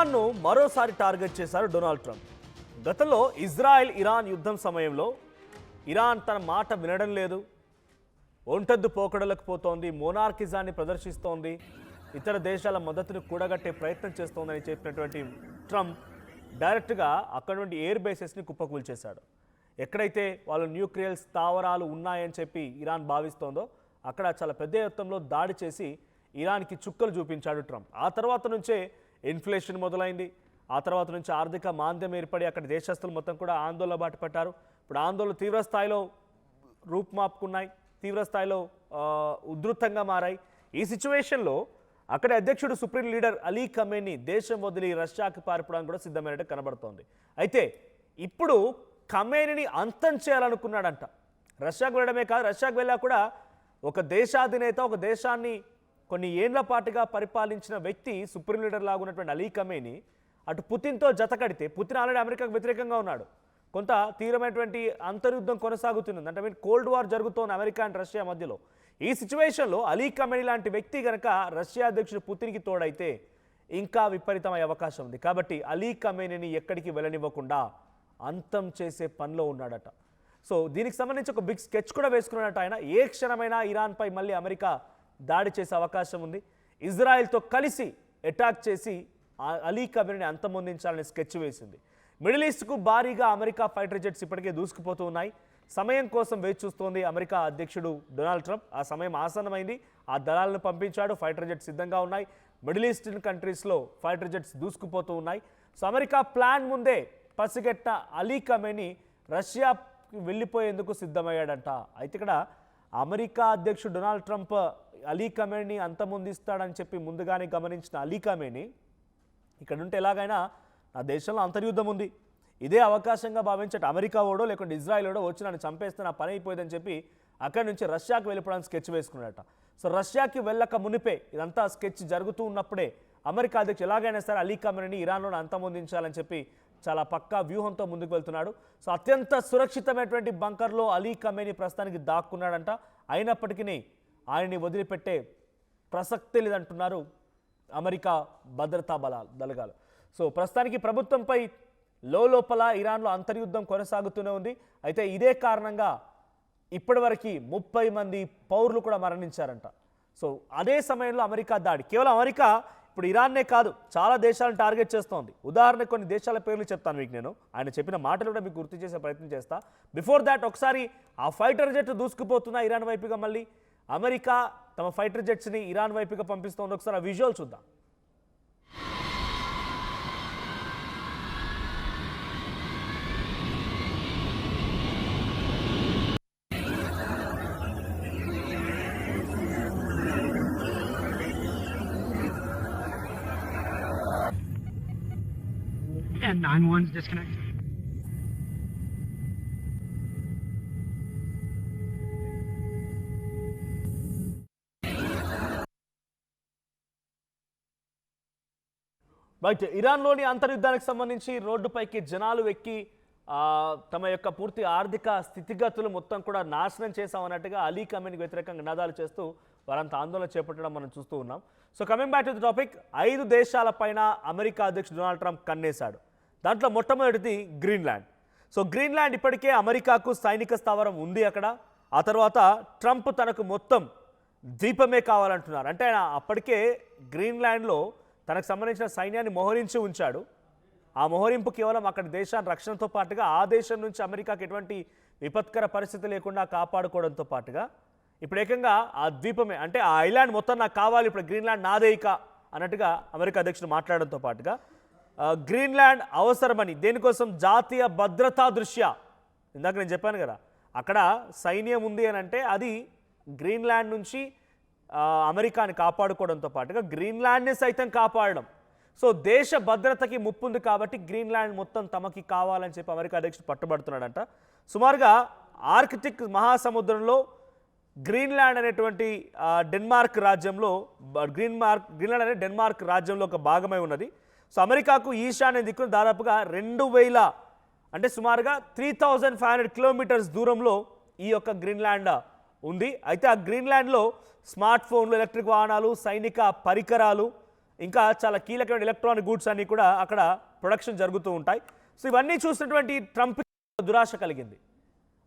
ఇరాన్ను మరోసారి టార్గెట్ చేశారు Donald Trump. గతంలో ఇజ్రాయెల్ ఇరాన్ యుద్ధం సమయంలో ఇరాన్ తన మాట వినడం లేదు, ఒంటెద్దు పోకడలకు పోతోంది, మోనార్కిజాన్ని ప్రదర్శిస్తోంది, ఇతర దేశాల మద్దతును కూడగట్టే ప్రయత్నం చేస్తోందని చెప్పినటువంటి ట్రంప్ డైరెక్ట్గా అక్కడ నుండి ఎయిర్ బేసెస్ని కుప్పకూల్చేశాడు. ఎక్కడైతే వాళ్ళు న్యూక్లియర్ స్థావరాలు ఉన్నాయని చెప్పి ఇరాన్ భావిస్తోందో అక్కడ చాలా పెద్ద మొత్తంలో దాడి చేసి ఇరాన్కి చుక్కలు చూపించాడు ట్రంప్. ఆ తర్వాత నుంచే ఇన్ఫ్లేషన్ మొదలైంది. ఆ తర్వాత నుంచి ఆర్థిక మాంద్యం ఏర్పడి అక్కడ దేశస్తులు మొత్తం కూడా ఆందోళన బాట పట్టారు. ఇప్పుడు ఆందోళన తీవ్రస్థాయిలో రూపుమాపుకున్నాయి, తీవ్రస్థాయిలో ఉధృతంగా మారాయి. ఈ సిచ్యువేషన్లో అక్కడి అధ్యక్షుడు సుప్రీం లీడర్ అలీ ఖమేనీ దేశం వదిలి రష్యాకి పారిపోవడానికి కూడా సిద్ధమైనట్టు కనబడుతోంది. అయితే ఇప్పుడు ఖమేనీని అంతం చేయాలనుకున్నాడంట. రష్యాకు వెళ్ళడమే కాదు, రష్యాకు వెళ్ళా కూడా ఒక దేశాధినేత, ఒక దేశాన్ని కొన్ని ఏళ్ల పాటుగా పరిపాలించిన వ్యక్తి, సుప్రీం లీడర్ లాగా ఉన్నటువంటి అలీ ఖమేనీ అటు పుతిన్తో జతకడితే, పుతిన్ ఆల్రెడీ అమెరికాకు వ్యతిరేకంగా ఉన్నాడు, కొంత తీవ్రమైనటువంటి అంతర్యుద్ధం కొనసాగుతుంది, అంటే కోల్డ్ వార్ జరుగుతోంది అమెరికా అండ్ రష్యా మధ్యలో. ఈ సిచ్యువేషన్లో అలీ ఖమేనీ లాంటి వ్యక్తి కనుక రష్యా అధ్యక్షుడు పుతిన్కి తోడైతే ఇంకా విపరీతమయ్యే అవకాశం ఉంది. కాబట్టి అలీ ఖమేనీని ఎక్కడికి వెళ్ళనివ్వకుండా అంతం చేసే పనిలో ఉన్నాడట. సో దీనికి సంబంధించి ఒక బిగ్ స్కెచ్ కూడా వేసుకున్నాడట ఆయన. ఏ క్షణమైనా ఇరాన్పై మళ్ళీ అమెరికా దాడి చేసే అవకాశం ఉంది, ఇజ్రాయెల్తో కలిసి అటాక్ చేసి అలీ ఖమేనీని అంతమొందించాలని స్కెచ్ వేసింది. మిడిల్ ఈస్ట్కు భారీగా అమెరికా ఫైటర్ జెట్స్ ఇప్పటికే దూసుకుపోతూ ఉన్నాయి. సమయం కోసం వేచి చూస్తోంది అమెరికా అధ్యక్షుడు డొనాల్డ్ ట్రంప్. ఆ సమయం ఆసన్నమైంది, ఆ దళాలను పంపించాడు, ఫైటర్ జెట్స్ సిద్ధంగా ఉన్నాయి. మిడిల్ ఈస్టర్న్ కంట్రీస్లో ఫైటర్ జెట్స్ దూసుకుపోతూ ఉన్నాయి. సో అమెరికా ప్లాన్ ముందే పసిగట్టిన అలీ ఖమేనీ రష్యా వెళ్ళిపోయేందుకు సిద్ధమయ్యాడంట. అయితే ఇక్కడ అమెరికా అధ్యక్షుడు డొనాల్డ్ ట్రంప్ అలీ ఖమేనీ అంతమొందిస్తాడని చెప్పి ముందుగానే గమనించిన అలీ ఖమేనీ ఇక్కడ నుండి ఎలాగైనా నా దేశంలో అంతర్యుద్ధం ఉంది, ఇదే అవకాశంగా భావించట అమెరికా ఓడో లేకుంటే ఇజ్రాయెల్ ఓడో వచ్చి నన్ను చంపేస్తే నా పని అయిపోయిందని చెప్పి అక్కడి నుంచి రష్యాకి వెళ్ళిపోవడానికి స్కెచ్ వేసుకున్నాడట. సో రష్యాకి వెళ్ళక మునిపే ఇదంతా స్కెచ్ జరుగుతూ ఉన్నప్పుడే అమెరికా అధ్యక్షుడు ఎలాగైనా సరే అలీ ఖమేనీని ఇరాన్లో అంతమొందించాలని చెప్పి చాలా పక్కా వ్యూహంతో ముందుకు వెళ్తున్నాడు. సో అత్యంత సురక్షితమైనటువంటి బంకర్లో అలీ ఖమేనీ ప్రస్తుతానికి దాక్కున్నాడంట. అయినప్పటికీ ఆయన్ని వదిలిపెట్టే ప్రసక్తి లేదంటున్నారు అమెరికా భద్రతా దళాలు. సో ప్రస్తుతానికి ప్రభుత్వంపై లోపల ఇరాన్లో అంతర్యుద్ధం కొనసాగుతూనే ఉంది. అయితే ఇదే కారణంగా ఇప్పటివరకు 30 మంది పౌరులు కూడా మరణించారంట. సో అదే సమయంలో అమెరికా దాడి, కేవలం అమెరికా ఇప్పుడు ఇరాన్నే కాదు చాలా దేశాలను టార్గెట్ చేస్తోంది. ఉదాహరణకు కొన్ని దేశాల పేర్లు చెప్తాను మీకు, నేను ఆయన చెప్పిన మాటలు కూడా మీకు గుర్తు చేసే ప్రయత్నం చేస్తా. బిఫోర్ దాట్ ఒకసారి ఆ ఫైటర్ జెట్ దూసుకుపోతున్న ఇరాన్ వైపుగా మళ్ళీ అమెరికా తమ ఫైటర్ జెట్స్ని ఇరాన్ వైపుగా పంపిస్తోంది. ఒకసారి ఆ విజువల్ చూద్దాం. And 911's disconnected. రైట్, ఇరాన్లోని అంతర్యుద్ధానికి సంబంధించి రోడ్డుపైకి జనాలు ఎక్కి తమ యొక్క పూర్తి ఆర్థిక స్థితిగతులు మొత్తం కూడా నాశనం చేశామన్నట్టుగా అలీ ఖమేనీకి వ్యతిరేకంగా నినాదాలు చేస్తూ వారంతా ఆందోళన చేపట్టడం మనం చూస్తూ ఉన్నాం. So coming back to the topic, 5 దేశాలపైన అమెరికా అధ్యక్షుడు డొనాల్డ్ ట్రంప్ కన్నేశాడు. దాంట్లో మొట్టమొదటిది గ్రీన్లాండ్. సో గ్రీన్లాండ్ ఇప్పటికే అమెరికాకు సైనిక స్థావరం ఉంది అక్కడ. ఆ తర్వాత ట్రంప్ తనకు మొత్తం ద్వీపమే కావాలంటున్నారు. అంటే ఆయన అప్పటికే గ్రీన్లాండ్లో తనకు సంబంధించిన సైన్యాన్ని మోహరించి ఉంచాడు. ఆ మోహరింపు కేవలం అక్కడి దేశాన్ని రక్షణతో పాటుగా ఆ దేశం నుంచి అమెరికాకి ఎటువంటి విపత్కర పరిస్థితి లేకుండా కాపాడుకోవడంతో పాటుగా ఇప్పుడు ఏకంగా ఆ ద్వీపమే, అంటే ఆ ఐలాండ్ మొత్తం నాకు కావాలి, ఇప్పుడు గ్రీన్లాండ్ నాదే ఇక అన్నట్టుగా అమెరికా అధ్యక్షుడు మాట్లాడడంతో పాటుగా గ్రీన్లాండ్ అవసరమని, దేనికోసం జాతీయ భద్రతా దృష్ట్యా, ఇందాక నేను చెప్పాను కదా అక్కడ సైన్యం ఉంది అని అంటే అది గ్రీన్లాండ్ నుంచి అమెరికాని కాపాడుకోవడంతో పాటుగా గ్రీన్లాండ్ని సైతం కాపాడడం. సో దేశ భద్రతకి ముప్పు ఉంది కాబట్టి గ్రీన్లాండ్ మొత్తం తమకి కావాలని చెప్పి అమెరికా అధ్యక్షుడు పట్టుబడుతున్నాడంట. సుమారుగా ఆర్కిటిక్ మహాసముద్రంలో గ్రీన్లాండ్ అనేటువంటి డెన్మార్క్ రాజ్యంలో గ్రీన్లాండ్ అనే డెన్మార్క్ రాజ్యంలో ఒక భాగమై ఉన్నది. సో అమెరికాకు ఈశాన్య దిక్కున దాదాపుగా 2000 అంటే సుమారుగా 3500 కిలోమీటర్స్ దూరంలో ఈ యొక్క గ్రీన్లాండ్ ఉంది. అయితే ఆ గ్రీన్లాండ్లో స్మార్ట్ ఫోన్లు, ఎలక్ట్రిక్ వాహనాలు, సైనిక పరికరాలు, ఇంకా చాలా కీలకమైన ఎలక్ట్రానిక్ గూడ్స్ అన్నీ కూడా అక్కడ ప్రొడక్షన్ జరుగుతూ ఉంటాయి. సో ఇవన్నీ చూసినటువంటి ట్రంప్ దురాశ కలిగింది.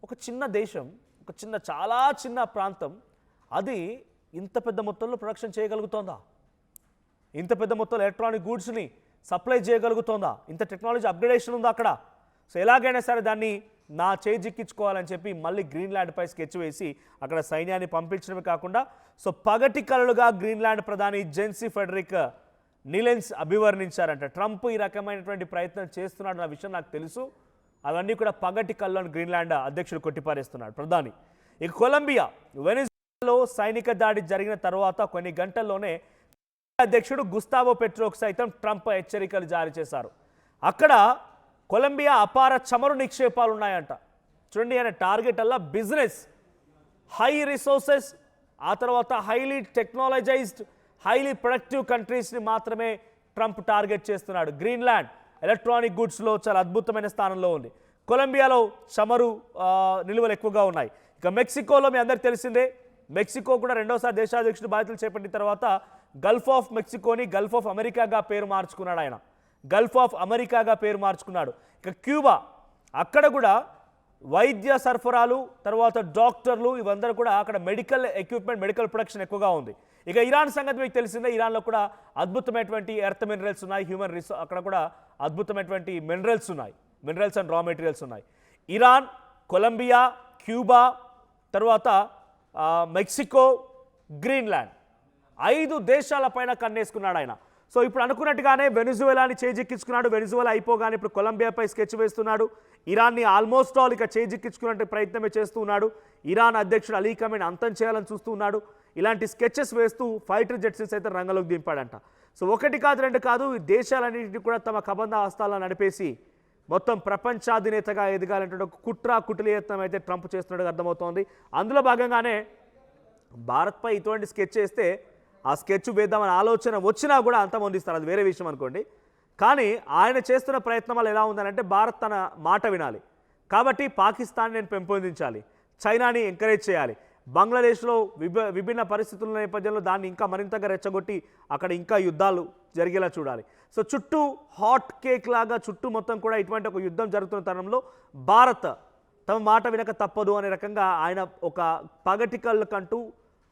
ఒక చిన్న దేశం, ఒక చాలా చిన్న ప్రాంతం, అది ఇంత పెద్ద మొత్తంలో ప్రొడక్షన్ చేయగలుగుతోందా? ఇంత పెద్ద మొత్తంలో ఎలక్ట్రానిక్ గూడ్స్ని సప్లై చేయగలుగుతోందా? ఇంత టెక్నాలజీ అప్గ్రేడేషన్ ఉందా అక్కడ? సో ఎలాగైనా సరే దాన్ని నా చేజిక్కించుకోవాలని చెప్పి మళ్ళీ గ్రీన్లాండ్పై స్కెచ్ వేసి అక్కడ సైన్యాన్ని పంపించడమే కాకుండా సో పగటి కలలుగా గ్రీన్లాండ్ ప్రధాని జెన్సీ ఫెడరిక్ నిలెన్స్ అభివర్ణించారంట. ట్రంప్ ఈ రకమైనటువంటి ప్రయత్నం చేస్తున్నాడు అన్న విషయం నాకు తెలుసు, అవన్నీ కూడా పగటి కళ్ళను గ్రీన్లాండ్ అధ్యక్షుడు కొట్టిపారేస్తున్నాడు ప్రధాని. ఇక కొలంబియా, వెనిజులాలో సైనిక దాడి జరిగిన తర్వాత కొన్ని గంటల్లోనే అధ్యక్షుడు గుస్తావో పెట్రోకు సైతం ట్రంప్ హెచ్చరికలు జారీ చేశారు. అక్కడ కొలంబియా అపార చమురు నిక్షేపాలు ఉన్నాయంట. చూడండి, ఆయన టార్గెట్ అలా బిజినెస్, హై రిసోర్సెస్, ఆ తర్వాత హైలీ టెక్నాలజైజ్డ్, హైలీ ప్రొడక్టివ్ కంట్రీస్ని మాత్రమే ట్రంప్ టార్గెట్ చేస్తున్నాడు. గ్రీన్లాండ్ ఎలక్ట్రానిక్ గూడ్స్లో చాలా అద్భుతమైన స్థానంలో ఉంది. కొలంబియాలో చమురు నిల్వలు ఎక్కువగా ఉన్నాయి. ఇక మెక్సికోలో మీ అందరికి తెలిసిందే, మెక్సికో కూడా రెండోసారి దేశాధ్యక్షుడు బాధ్యతలు చేపట్టిన తర్వాత గల్ఫ్ ఆఫ్ మెక్సికోని గల్ఫ్ ఆఫ్ అమెరికాగా పేరు మార్చుకున్నాడు ఆయన. గల్ఫ్ ఆఫ్ అమెరికాగా పేరు మార్చుకున్నాడు. ఇక క్యూబా, అక్కడ కూడా వైద్య సరఫరాలు, తర్వాత డాక్టర్లు, ఇవందరూ కూడా అక్కడ మెడికల్ ఎక్విప్మెంట్, మెడికల్ ప్రొడక్షన్ ఎక్కువగా ఉంది. ఇక ఇరాన్ సంగతి మీకు తెలిసిందే, ఇరాన్లో కూడా అద్భుతమైనటువంటి ఎర్త్ మినరల్స్ ఉన్నాయి, హ్యూమన్ రిసోర్స్, అక్కడ కూడా అద్భుతమైనటువంటి మినరల్స్ ఉన్నాయి, మినరల్స్ అండ్ రా మెటీరియల్స్ ఉన్నాయి. ఇరాన్, కొలంబియా, క్యూబా, తర్వాత మెక్సికో, గ్రీన్లాండ్, 5 దేశాల పైన కన్నేసుకున్నాడు ఆయన. సో ఇప్పుడు అనుకున్నట్టుగానే వెనిజువేలాని చేజిక్కించుకున్నాడు. వెనిజువేలా అయిపోగానే ఇప్పుడు కొలంబియాపై స్కెచ్ వేస్తున్నాడు. ఇరాన్ని ఆల్మోస్ట్ ఆల్ ఇక చేజిక్కించుకున్నట్టు ప్రయత్నమే చేస్తున్నాడు. ఇరాన్ అధ్యక్షుడు అలీ ఖమేని అంతం చేయాలని చూస్తున్నాడు. ఇలాంటి స్కెచెస్ వేస్తూ ఫైటర్ జెట్స్ని సైతం రంగంలోకి దింపాడంట. సో 1 కాదు 2 కాదు, ఈ దేశాలన్నింటినీ కూడా తమ కబంధ హస్తాలను నడిపేసి మొత్తం ప్రపంచాధినేతగా ఎదగాలంటే ఒక కుట్రయత్నం అయితే ట్రంప్ చేస్తున్నట్టుగా అర్థమవుతోంది. అందులో భాగంగానే భారత్పై ఇటువంటి స్కెచ్ చేస్తే ఆ స్కెచ్ వేద్దామని ఆలోచన వచ్చినా కూడా అంతమొందిస్తారు, అది వేరే విషయం అనుకోండి. కానీ ఆయన చేస్తున్న ప్రయత్నం వల్ల ఎలా ఉందనంటే భారత్ తన మాట వినాలి, కాబట్టి పాకిస్తాన్ నేను పెంపొందించాలి, చైనాని ఎంకరేజ్ చేయాలి, బంగ్లాదేశ్లో విభిన్న పరిస్థితుల నేపథ్యంలో దాన్ని ఇంకా మరింతగా రెచ్చగొట్టి అక్కడ ఇంకా యుద్ధాలు జరిగేలా చూడాలి. సో చుట్టూ హాట్ కేక్ లాగా చుట్టూ మొత్తం కూడా ఇటువంటి ఒక యుద్ధం జరుగుతున్న తరుణంలో భారత్ తమ మాట వినక తప్పదు అనే రకంగా ఆయన ఒక పగటి కళ్ళకంటూ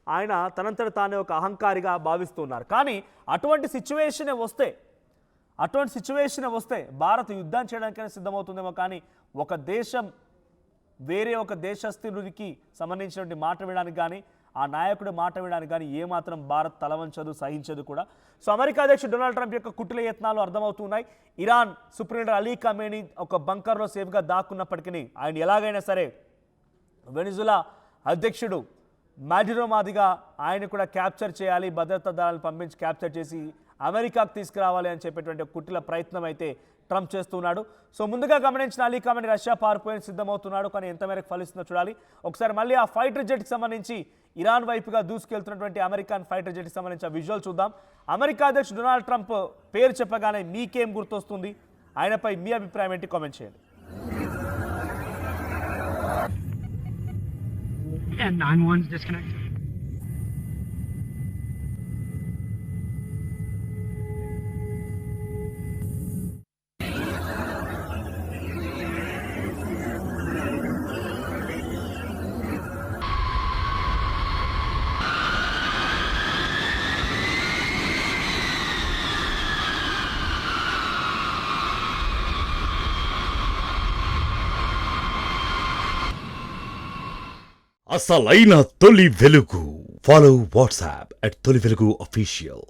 ఆయన తనంతట తానే ఒక అహంకారిగా భావిస్తున్నారు. కానీ అటువంటి సిచ్యువేషన్ వస్తే భారత్ యుద్ధం చేయడానికైనా సిద్ధమవుతుందేమో, కానీ ఒక దేశం వేరే ఒక దేశస్థుడికి సంబంధించినటువంటి మాట వినడానికి కానీ ఆ నాయకుడి మాట వినడానికి కానీ ఏమాత్రం భారత్ తలవంచదు, సహించదు కూడా. సో అమెరికా అధ్యక్షుడు డొనాల్డ్ ట్రంప్ యొక్క కుటిల యత్నాలు అర్థమవుతున్నాయి. Iran supreme leader Ali Khamenei ఒక బంకర్లో సేఫ్గా దాక్కున్నప్పటికీ ఆయన ఎలాగైనా సరే వెనిజులా అధ్యక్షుడు మాడ్యురో మాదిగా ఆయన కూడా క్యాప్చర్ చేయాలి, భద్రతా దళాలను పంపించి క్యాప్చర్ చేసి అమెరికాకు తీసుకురావాలి అని చెప్పేటువంటి కుటిల ప్రయత్నం అయితే ట్రంప్ చేస్తున్నాడు. సో ముందుగా గమనించిన అలీ ఖమేని రష్యా పారిపోయేందుకు సిద్ధమవుతున్నాడు, కానీ ఎంత మేరకు ఫలిస్తుందో చూడాలి. ఒకసారి మళ్ళీ ఆ ఫైటర్ జెట్కి సంబంధించి ఇరాన్ వైపుగా దూసుకెళ్తున్నటువంటి అమెరికన్ ఫైటర్ జెట్కి సంబంధించిన విజువల్ చూద్దాం. అమెరికా అధ్యక్షుడు డొనాల్డ్ ట్రంప్ పేరు చెప్పగానే మీకేం గుర్తొస్తుంది? ఆయనపై మీ అభిప్రాయం ఏంటి? కామెంట్ చేయండి. And 911's disconnected. అసలైన తొలి వెలుగు. ఫాలో వాట్సాప్ @తొలి వెలుగు official.